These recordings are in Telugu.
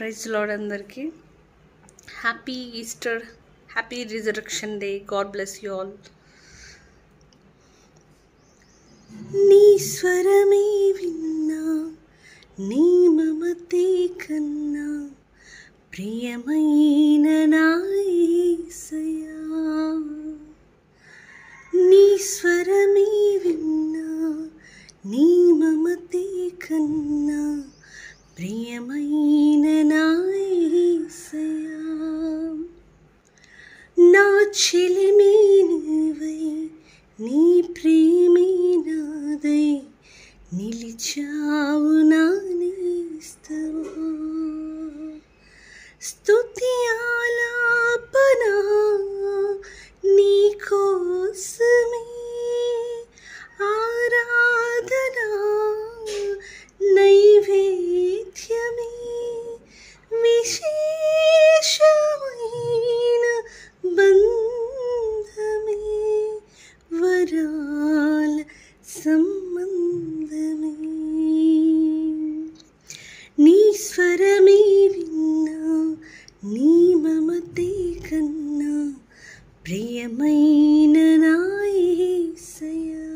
ప్రైజ్ లార్డ్ అందరికీ happy Easter, happy resurrection day. God bless you all. నీ స్వరమే విన్నా, నీ మమతే కన్నా ప్రియమైన నా యేసయ్యా. నీ స్వరమే విన్నా, నీ మమతే కన్నా ప్రియమైన నా యేసయ్యా. నా చెలిమే నీవై, నీ ప్రేమే నాదై నిలిచావు నా నేస్తమా. స్తుతి ఆలాపన నీ కోసమే, ఆరాధన నైవేద్యమే, విశేషమైన బంధమే, వరాల సంబంధమే. నీ స్వరమే విన్నా, నీ మమతే కన్నా ప్రియమైన నా యేసయ్యా.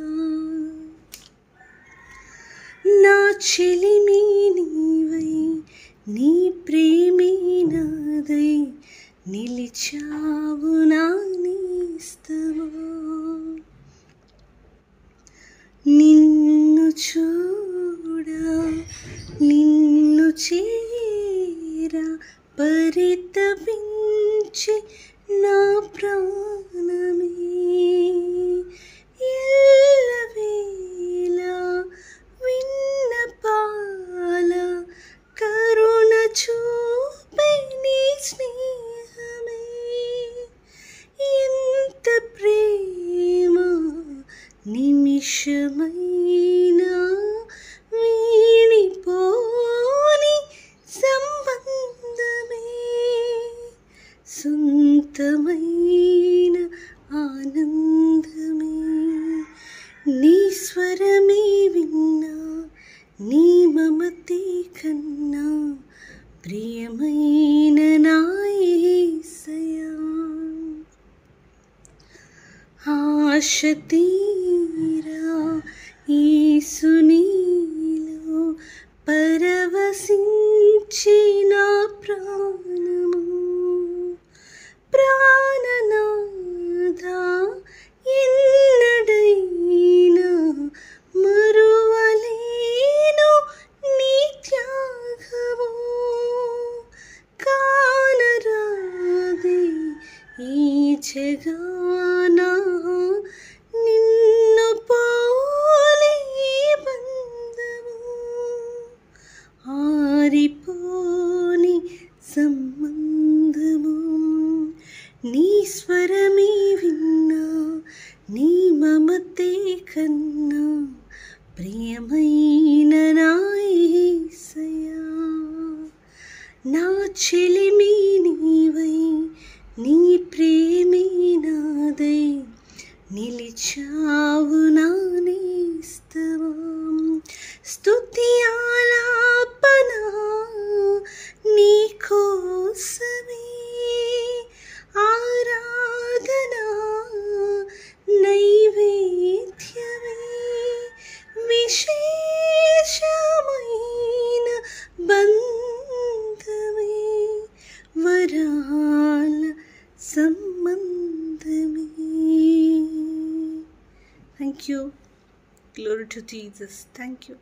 నా చెలిమే నీవై, నీ ప్రేమే నాదై నిలిచావు నా నేస్తమా. నిన్ను చూడా, నిన్ను చేరా పరితపించి నా ప్రాణమే. ఎల్లవేళ విన్నపాల కరుణ చూపే నీ స్నేహమే. ఎంత ప్రేమ నిమిషమైనా వీడిపోని సంబంధమే, సొంతమైన ఆనందమే. నీ స్వరమే విన్నా, నీ మమతే కన్నా ప్రియమైన నా యేసయ్యా. ఆశ తీరా యేసు నీలో పరవశించి నా ప్రాణము. ప్రాణనాథా ఎన్నడైనా మరువలేను నీ త్యాగము. కానరాదే ఈ జగాన నిన్ను పోలే బంధము, ఆరిపోని సంబంధము. నీ స్వరమే విన్నా, నీ మమతే కన్నా ప్రియమైన నా యేసయ్యా. నా చెలిమే నీవై, నీ ప్రేమే నాదై నిలిచావు నా నేస్తమా. స్తుతి ఆలాపన నీ కోసమే, ఆరాధన నైవేద్యమే, విశేషమైన బంధమే, వరాల సంబంధమే. Thank you. Glory to Jesus. Thank you.